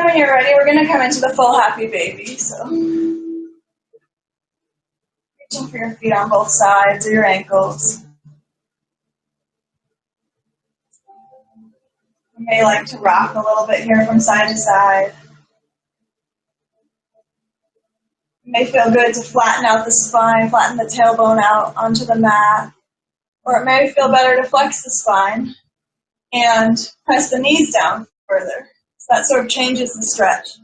then when you're ready, we're going to come into the full happy baby. So reaching for your feet on both sides or your ankles. You may like to rock a little bit here from side to side. It may feel good to flatten out the spine, flatten the tailbone out onto the mat. Or it may feel better to flex the spine and press the knees down further. So that sort of changes the stretch.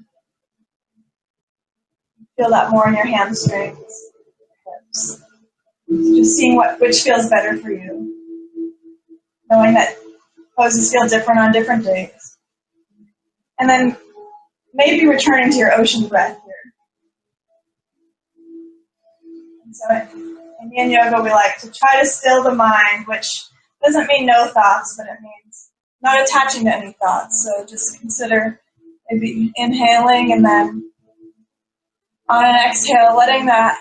Feel that more in your hamstrings, hips. So just seeing which feels better for you. Knowing that poses feel different on different days. And then maybe returning to your ocean breath here. And so in Yin Yoga, we like to try to still the mind, which doesn't mean no thoughts, but it means not attaching to any thoughts. So just consider maybe inhaling and then on an exhale, letting that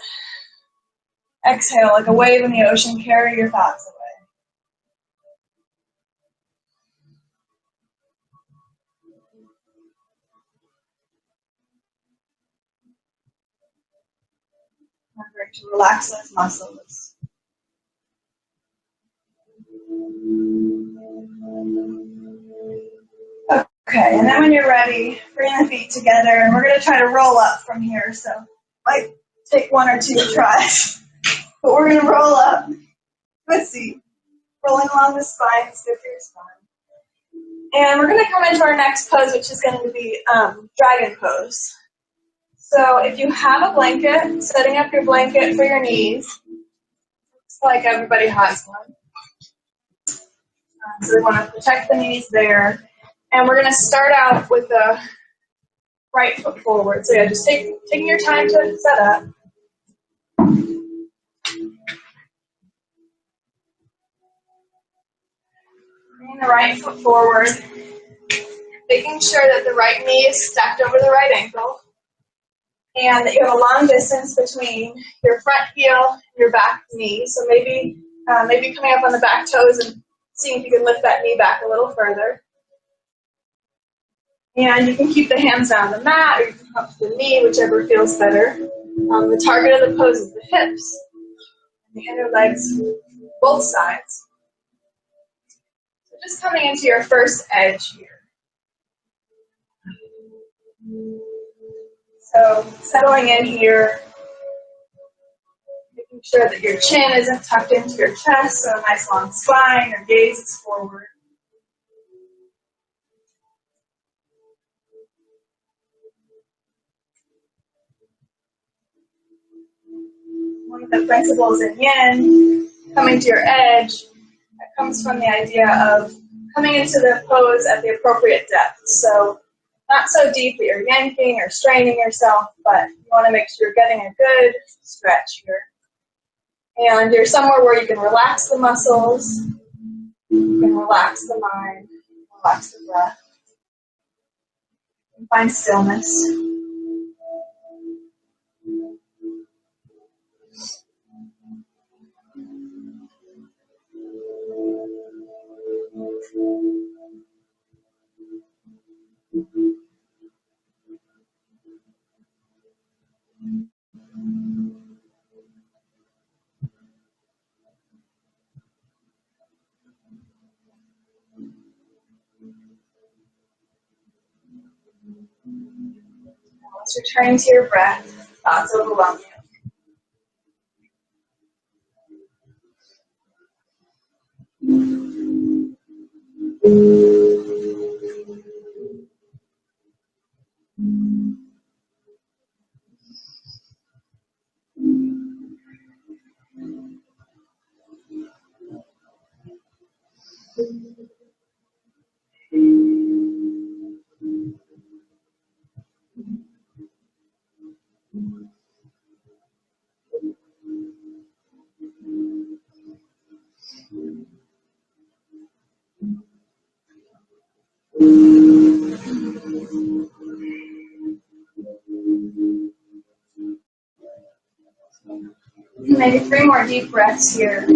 exhale, like a wave in the ocean, carry your thoughts away. Remembering to relax those muscles. Okay, and then when you're ready, bring the feet together, and we're going to try to roll up from here. So might take 1 or 2 tries, but we're going to roll up. Let's see. Rolling along the spine, stiff your spine. And we're going to come into our next pose, which is going to be dragon pose. So if you have a blanket, setting up your blanket for your knees. Looks like everybody has one. So we want to protect the knees there. And we're going to start out with the right foot forward. So yeah, just taking your time to set up. Bringing the right foot forward. Making sure that the right knee is stacked over the right ankle. And that you have a long distance between your front heel and your back knee. So maybe coming up on the back toes and seeing if you can lift that knee back a little further. And you can keep the hands down the mat, or you can come up to the knee, whichever feels better. The target of the pose is the hips and the inner legs, both sides. So just coming into your first edge here. So settling in here, making sure that your chin isn't tucked into your chest, so a nice long spine, your gaze is forward. One of the principles in Yin, coming to your edge, that comes from the idea of coming into the pose at the appropriate depth. So not so deep that you're yanking or straining yourself, but you want to make sure you're getting a good stretch here. And you're somewhere where you can relax the muscles, you can relax the mind, relax the breath, and find stillness. Once returning to your breath, thoughts overwhelm you. Maybe 3 more deep breaths here.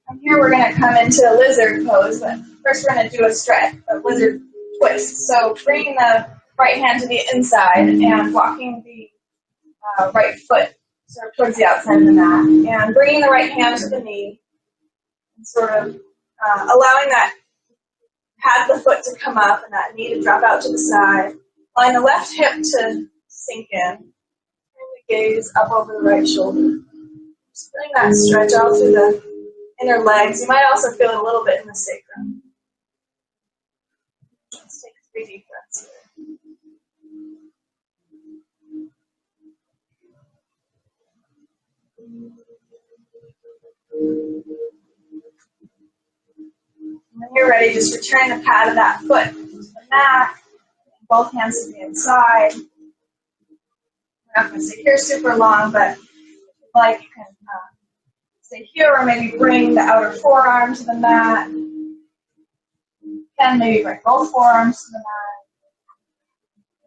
From here, we're going to come into a lizard pose, but first we're going to do a stretch, a lizard twist. So bringing the right hand to the inside and walking the right foot sort of towards the outside of the mat, and bringing the right hand to the knee, and sort of allowing that pad of the foot to come up and that knee to drop out to the side, allowing the left hip to sink in, bring the gaze up over the right shoulder. Just feeling that stretch out through the inner legs. You might also feel it a little bit in the sacrum. Let's take 3 deep breaths here. When you're ready, just return the pad of that foot to the mat, both hands to the inside. We're not going to stay here super long, but if you'd like, you can stay here or maybe bring the outer forearm to the mat. You can maybe bring both forearms to the mat.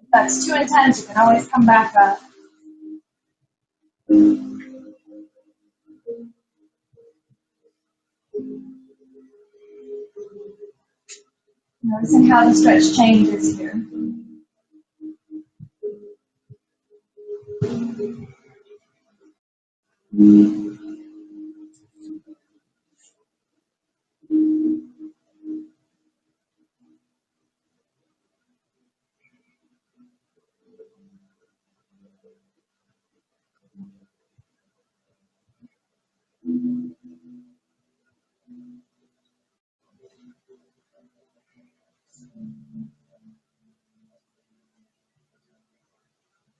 If that's too intense, you can always come back up. Noticing how the stretch changes here.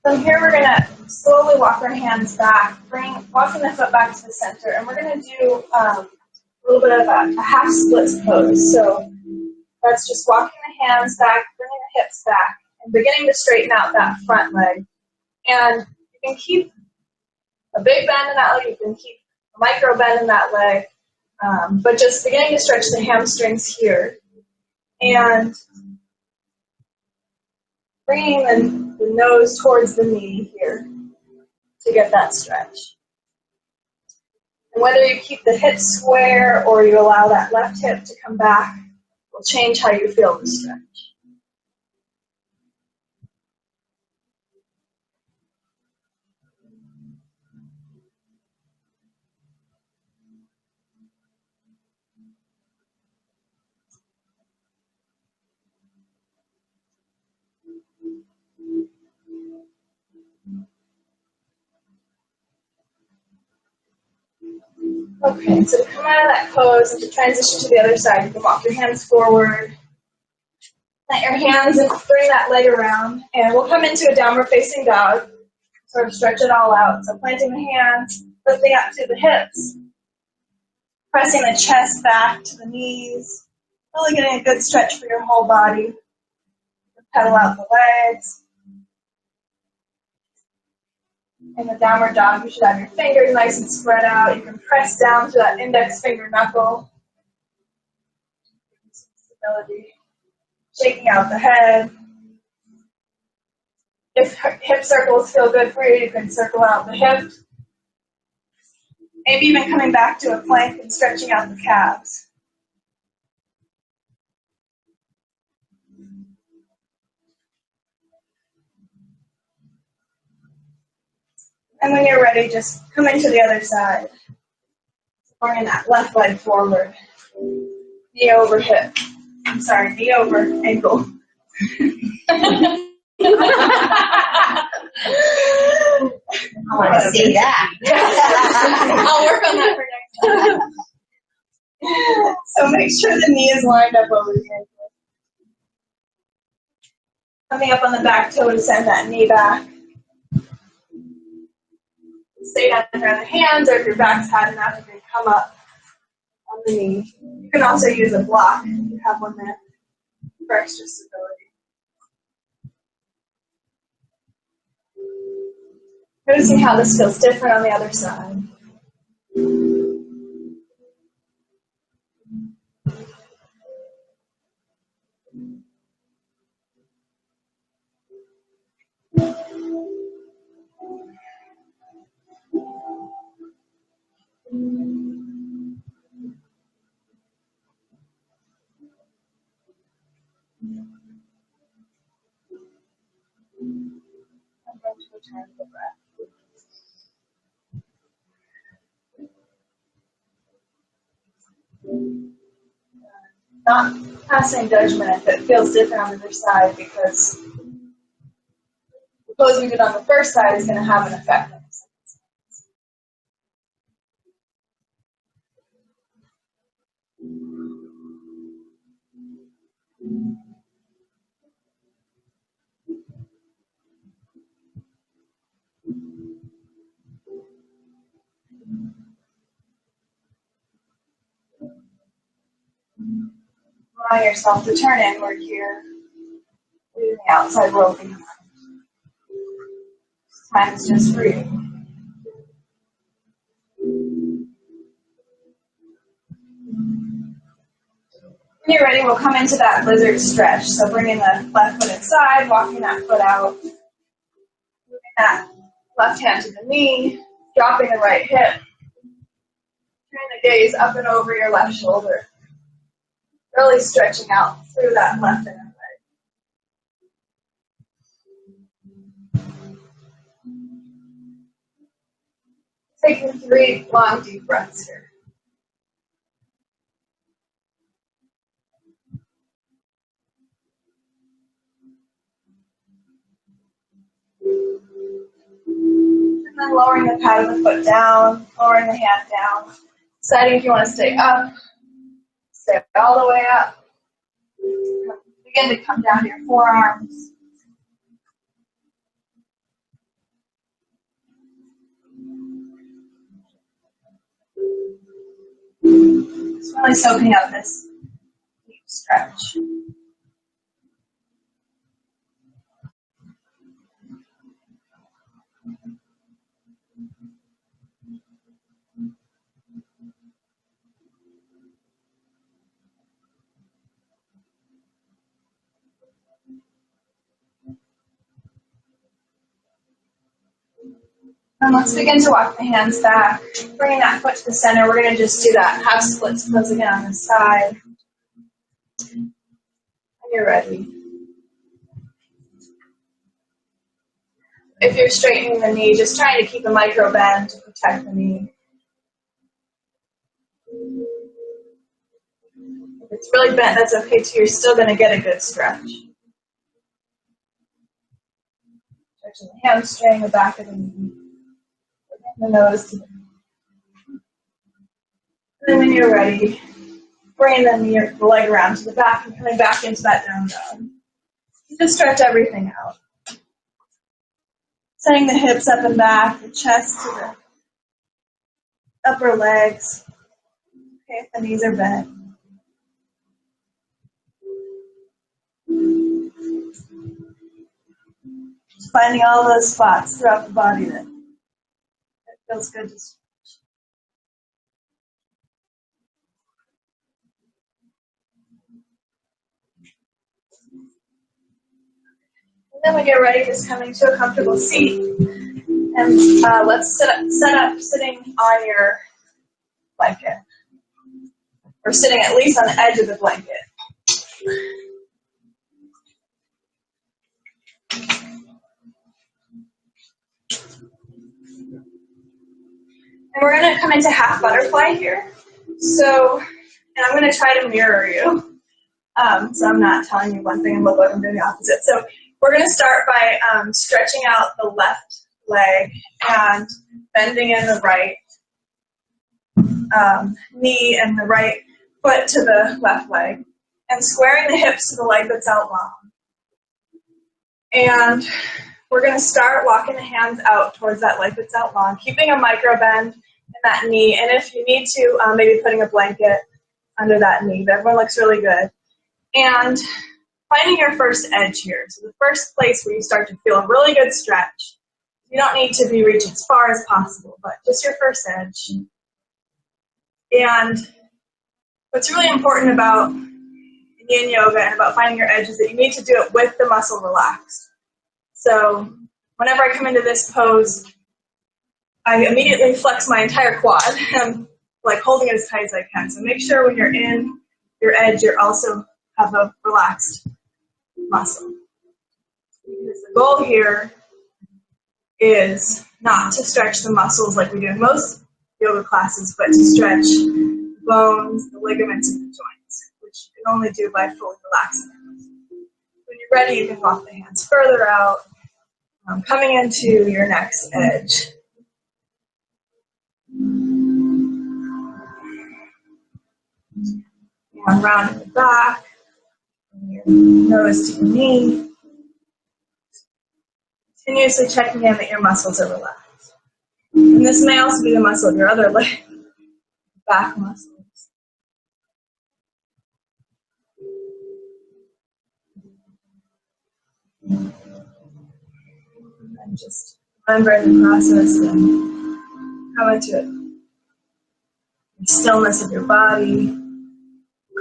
From here, we're going to slowly walk our hands back, walking the foot back to the center, and we're going to do a little bit of a half splits pose. So that's just walking the hands back, bringing the hips back, and beginning to straighten out that front leg. And you can keep a big bend in that leg, you can keep a micro bend in that leg, but just beginning to stretch the hamstrings here. And bringing the nose towards the knee here to get that stretch. And whether you keep the hips square or you allow that left hip to come back will change how you feel the stretch. Okay, so to come out of that pose and to transition to the other side, you can walk your hands forward. Let your hands and bring that leg around, and we'll come into a downward facing dog. Sort of stretch it all out. So planting the hands, lifting up to the hips, pressing the chest back to the knees, really getting a good stretch for your whole body. Pedal out the legs. In the downward dog, you should have your fingers nice and spread out. You can press down to that index finger knuckle. Stability. Shaking out the head. If hip circles feel good for you, you can circle out the hip. Maybe even coming back to a plank and stretching out the calves. And when you're ready, just come into the other side. Bringing that left leg forward. Knee over hip. I'm sorry, knee over ankle. I want to see that. I'll work on that for next time. So make sure the knee is lined up over the ankle. Coming up on the back toe to send that knee back. Stay down under the hands, or if your back's hot enough, you can come up on the knee. You can also use a block if you have one there for extra stability. Noticing how this feels different on the other side. return to the breath. Not passing judgment if it feels different on the other side, because the pose we did on the first side is going to have an effect on the second side. Allow yourself to turn inward here, leaving the outside world behind. This time is just for you. When you're ready, we'll come into that lizard stretch. So bringing the left foot inside, walking that foot out, moving that left hand to the knee, dropping the right hip, turning the gaze up and over your left shoulder, really stretching out through that left inner leg. Taking 3 long, deep breaths here. And then lowering the pad of the foot down, lowering the hand down, deciding if you want to stay up, stay all the way up. Begin to come down to your forearms. Just really soaking up this deep stretch. And let's begin to walk the hands back, bringing that foot to the center. We're going to just do that half splits pose again on the side. When you're ready. If you're straightening the knee, just trying to keep a micro bend to protect the knee. If it's really bent, that's okay too. You're still going to get a good stretch. Stretching the hamstring, the back of the knee, the nose to the knee. And then when you're ready, bringing the leg around to the back and coming back into that down dog. Just stretch everything out. Sending the hips up and back, the chest to the upper legs. Okay, if the knees are bent. Just finding all those spots throughout the body that feels good to stretch. And then when you're ready, just coming to a comfortable seat. And let's set up sitting on your blanket. Or sitting at least on the edge of the blanket. And we're going to come into half butterfly here. So, and I'm going to try to mirror you. So I'm not telling you one thing and look like I'm doing the opposite. So we're going to start by stretching out the left leg and bending in the right knee and the right foot to the left leg and squaring the hips to the leg that's out long. And we're going to start walking the hands out towards that leg that's out long, keeping a micro bend in that knee. And if you need to, maybe putting a blanket under that knee. But everyone looks really good. And finding your first edge here. So the first place where you start to feel a really good stretch. You don't need to be reaching as far as possible, but just your first edge. And what's really important about Yin Yoga and about finding your edge is that you need to do it with the muscle relaxed. So whenever I come into this pose, I immediately flex my entire quad. I'm like holding it as tight as I can. So make sure when you're in your edge, you're also have a relaxed muscle. Because the goal here is not to stretch the muscles like we do in most yoga classes, but to stretch the bones, the ligaments, and the joints, which you can only do by fully relaxing them. When you're ready, you can walk the hands further out, coming into your next edge. And round in the back, from your nose to your knee. Continuously checking in that your muscles are relaxed. And this may also be the muscle of your other leg, back muscles. And just remember the process and come into it. The stillness of your body,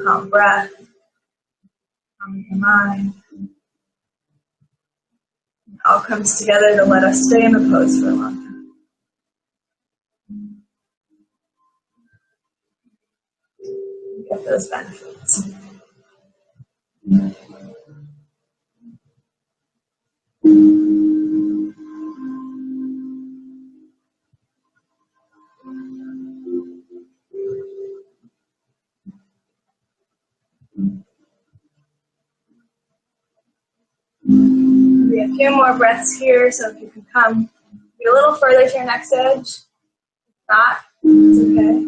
calm breath, calm your mind. It all comes together to let us stay in the pose for a long time. Get those benefits. Maybe a few more breaths here, so if you can come get a little further to your next edge. If not, it's okay.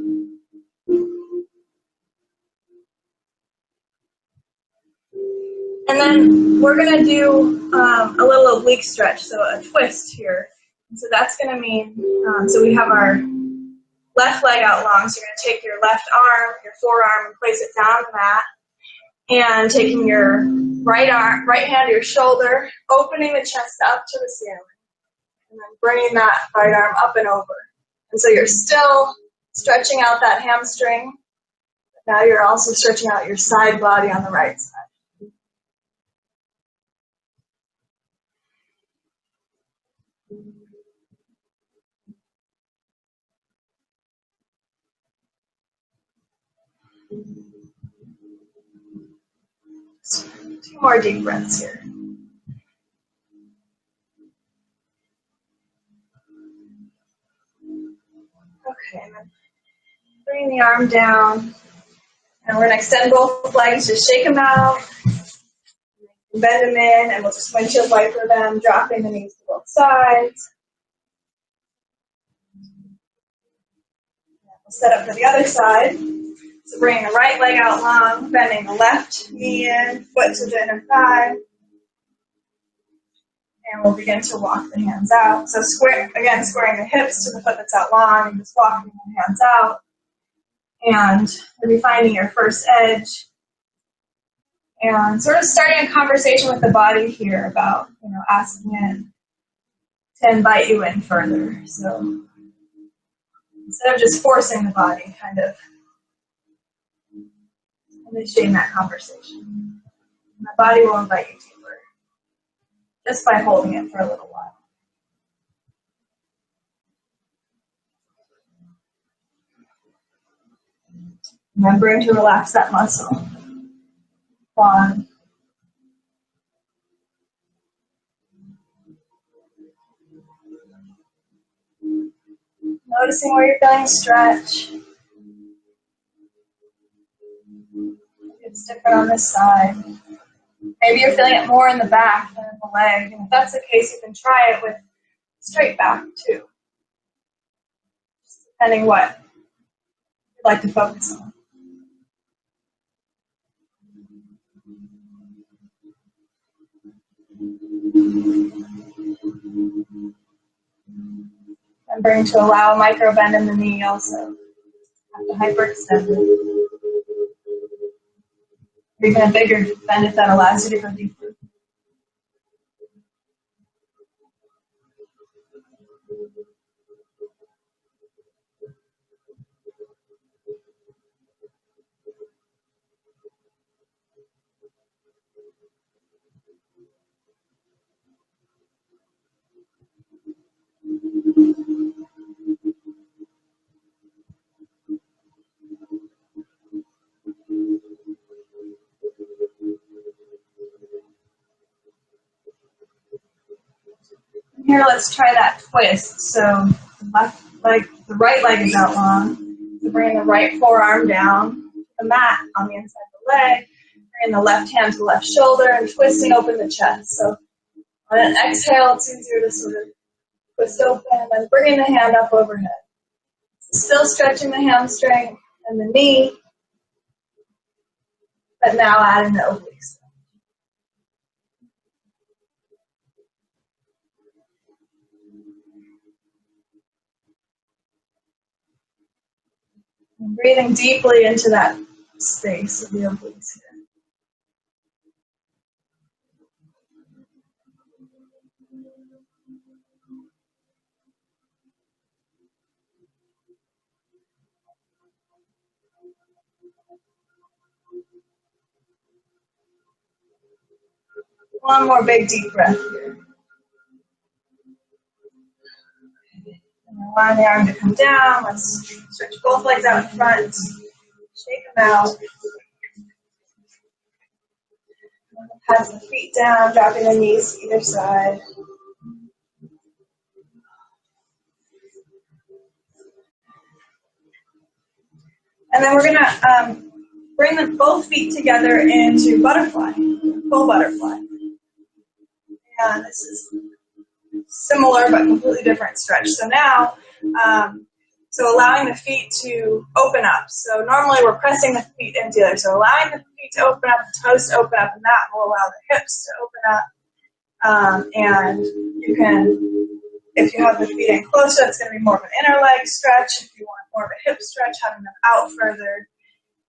And then we're going to do a little oblique stretch, so a twist here. And so that's going to mean, so we have our left leg out long, so you're going to take your left arm, your forearm, and place it down the mat. And taking your right hand to your shoulder, opening the chest up to the ceiling. And then bringing that right arm up and over. And so you're still stretching out that hamstring. Now you're also stretching out your side body on the right side. Two more deep breaths here. Okay, and then bring the arm down. And we're going to extend both legs, just shake them out. Bend them in, and we'll just windshield wiper them, dropping the knees to both sides. We'll set up for the other side. So bringing the right leg out long, bending the left knee in, foot to the inner thigh. And we'll begin to walk the hands out. So squaring the hips to the foot that's out long, and just walking the hands out. And maybe finding your first edge. And sort of starting a conversation with the body here about, asking it to invite you in further. So instead of just forcing the body, kind of initiating that conversation. My body will invite you deeper just by holding it for a little while. Remembering to relax that muscle. Quad. Noticing where you're feeling stretch. It's different on this side. Maybe you're feeling it more in the back than in the leg. And if that's the case, you can try it with straight back too. Just depending what you'd like to focus on. Remembering to allow a micro bend in the knee also. Have to hyperextend it. Or even a bigger bend if that allows you to go deeper. here, let's try that twist. So the right leg is out long. So bringing the right forearm down the mat on the inside of the leg. Bringing the left hand to the left shoulder and twisting open the chest. So on an exhale, it's easier to sort of twist open and bringing the hand up overhead. Still stretching the hamstring and the knee, but now adding the obliques. And breathing deeply into that space of the obliques here. One more big deep breath here. And allow the arm to come down. Let's stretch both legs out in front. Shake them out. Pass the feet down, dropping the knees to either side. And then we're going to bring both feet together into butterfly, full butterfly. And this is similar but completely different stretch. So now, so allowing the feet to open up. So normally we're pressing the feet in together. So allowing the feet to open up, the toes to open up, and that will allow the hips to open up. And you can, if you have the feet in closer, it's going to be more of an inner leg stretch. If you want more of a hip stretch, having them out further.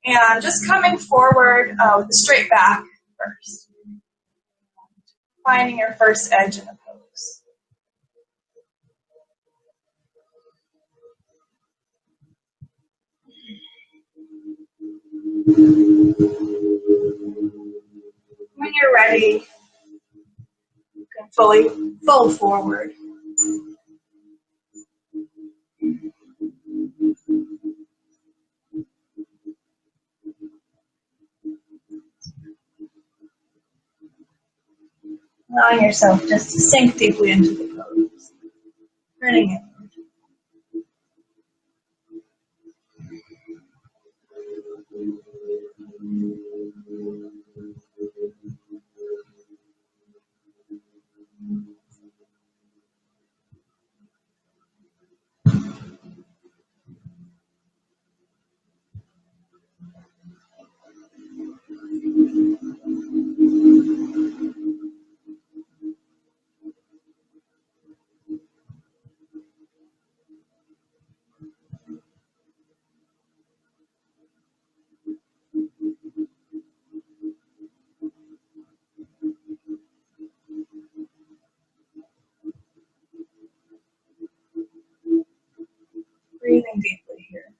And just coming forward with a straight back first. Finding your first edge in the pose. When you're ready, you can fully fold forward. Allowing yourself just to sink deeply into the pose. Turning it. Breathing deeply here.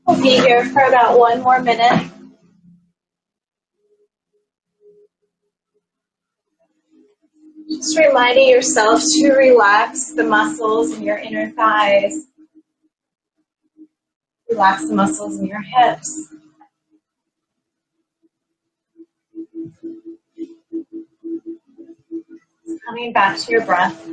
We'll be here for about 1 more minute. Just reminding yourself to relax the muscles in your inner thighs. Relax the muscles in your hips. Coming back to your breath.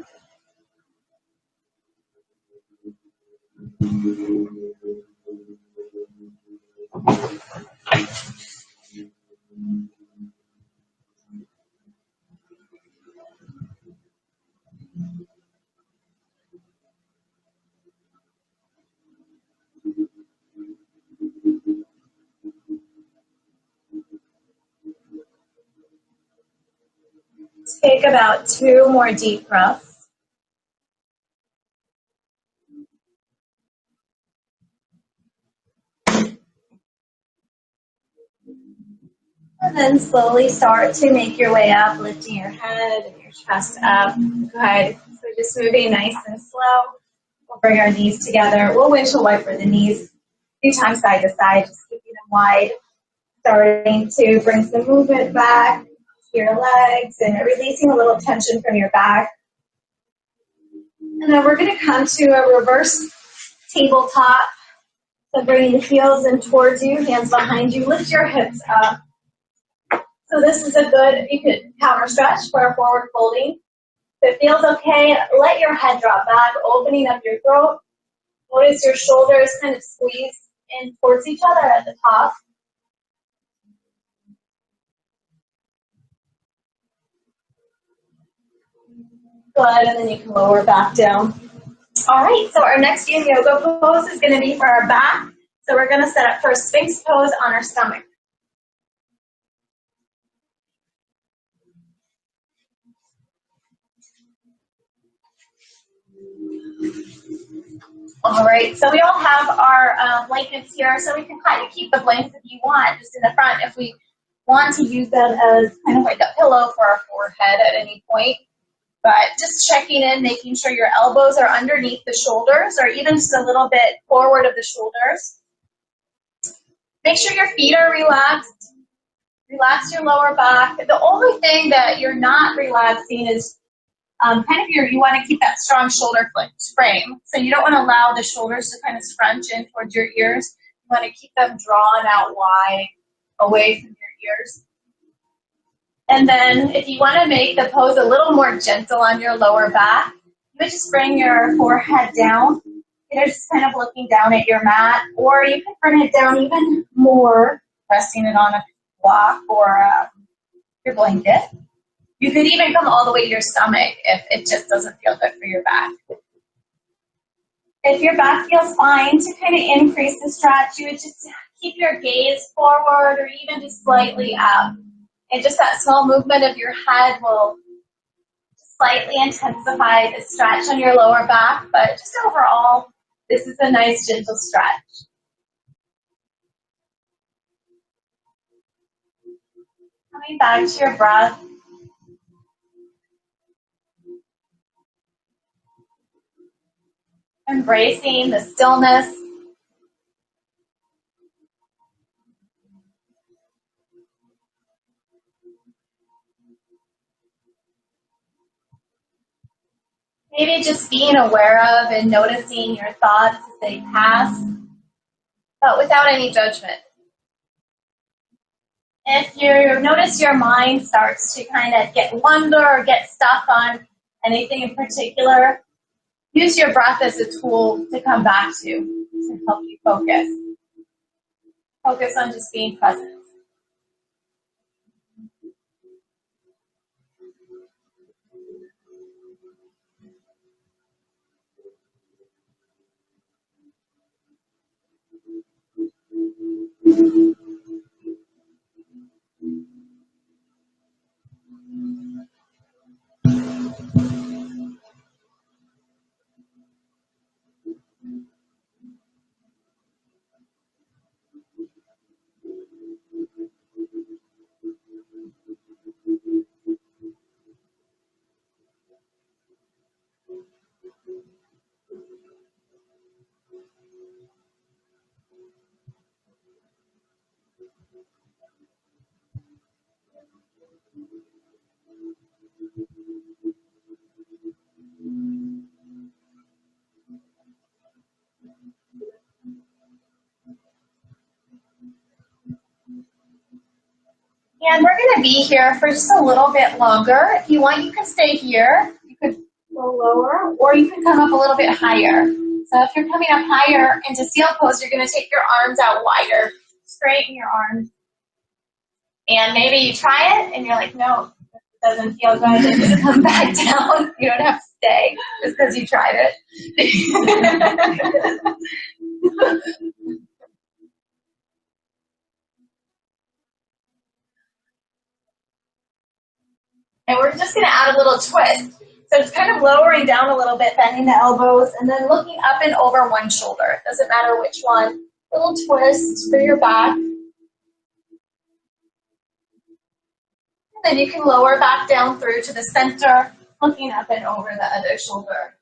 Take about 2 more deep breaths. And then slowly start to make your way up, lifting your head and your chest up. Good. So just moving nice and slow. We'll bring our knees together. We'll windshield wiper the knees 2 times side to side, just keeping them wide. Starting to bring some movement back to your legs and releasing a little tension from your back. And then we're going to come to a reverse tabletop. So bringing the heels in towards you, hands behind you. Lift your hips up. So this is a good, you could counter stretch for a forward folding. If it feels okay, let your head drop back, opening up your throat. Notice your shoulders kind of squeeze in towards each other at the top. Good, and then you can lower back down. All right, so our next Yin Yoga pose is going to be for our back. So we're going to set up for a Sphinx pose on our stomach. All right, so we all have our blankets here, so we can kind of keep the blankets if you want, just in the front if we want to use them as kind of like a pillow for our forehead at any point. But just checking in, making sure your elbows are underneath the shoulders or even just a little bit forward of the shoulders. Make sure your feet are relaxed. Relax your lower back. The only thing that you're not relaxing is kind of you want to keep that strong shoulder frame. So you don't want to allow the shoulders to kind of scrunch in towards your ears. You want to keep them drawn out wide away from your ears. And then if you want to make the pose a little more gentle on your lower back, you would just bring your forehead down. You're just kind of looking down at your mat, or you can bring it down even more, resting it on a block or your blanket. You could even come all the way to your stomach if it just doesn't feel good for your back. If your back feels fine, to kind of increase the stretch, you would just keep your gaze forward or even just slightly up. And just that small movement of your head will slightly intensify the stretch on your lower back, but just overall, this is a nice gentle stretch. Coming back to your breath. Embracing the stillness. Maybe just being aware of and noticing your thoughts as they pass, but without any judgment. If you notice your mind starts to kind of get wonder or get stuck on anything in particular, use your breath as a tool to come back to help you focus. Focus on just being present. And we're going to be here for just a little bit longer. If you want, you can stay here. You could go lower, or you can come up a little bit higher. So if you're coming up higher into seal pose, you're going to take your arms out wider. Straighten your arms. And maybe you try it, and you're like, no, it doesn't feel good. And just come back down. You don't have to stay just because you tried it. And we're just going to add a little twist. So it's kind of lowering down a little bit, bending the elbows, and then looking up and over one shoulder. It doesn't matter which one. Little twist for your back. And then you can lower back down through to the center, looking up and over the other shoulder.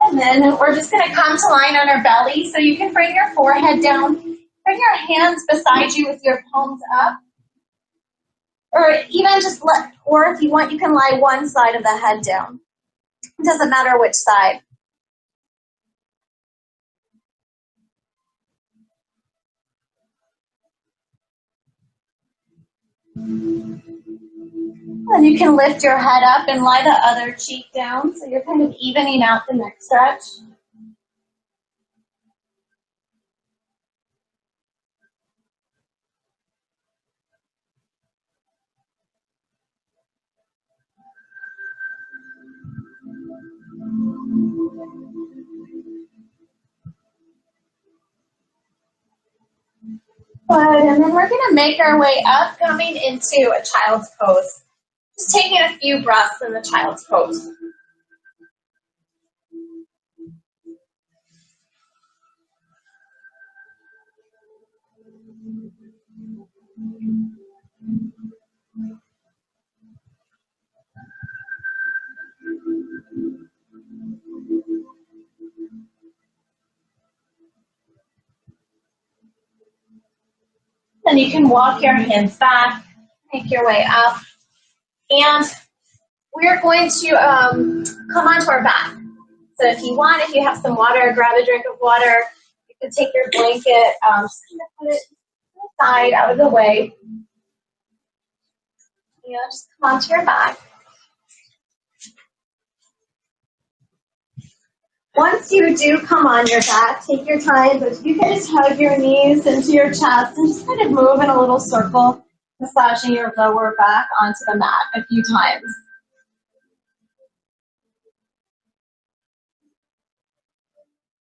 And then we're just going to come to line on our belly. So you can bring your forehead down. Bring your hands beside you with your palms up. Or even just or if you want, you can lie one side of the head down. It doesn't matter which side. And you can lift your head up and lie the other cheek down, so you're kind of evening out the neck stretch. Good, and then we're going to make our way up, coming into a child's pose. Just taking a few breaths in the child's pose. Then you can walk your hands back, make your way up, and we're going to come onto our back. So if you want, if you have some water, grab a drink of water. You can take your blanket, just kind of put it to the side, out of the way. Just come onto your back. Once you do come on your back, take your time, but you can just hug your knees into your chest and just kind of move in a little circle, massaging your lower back onto the mat a few times.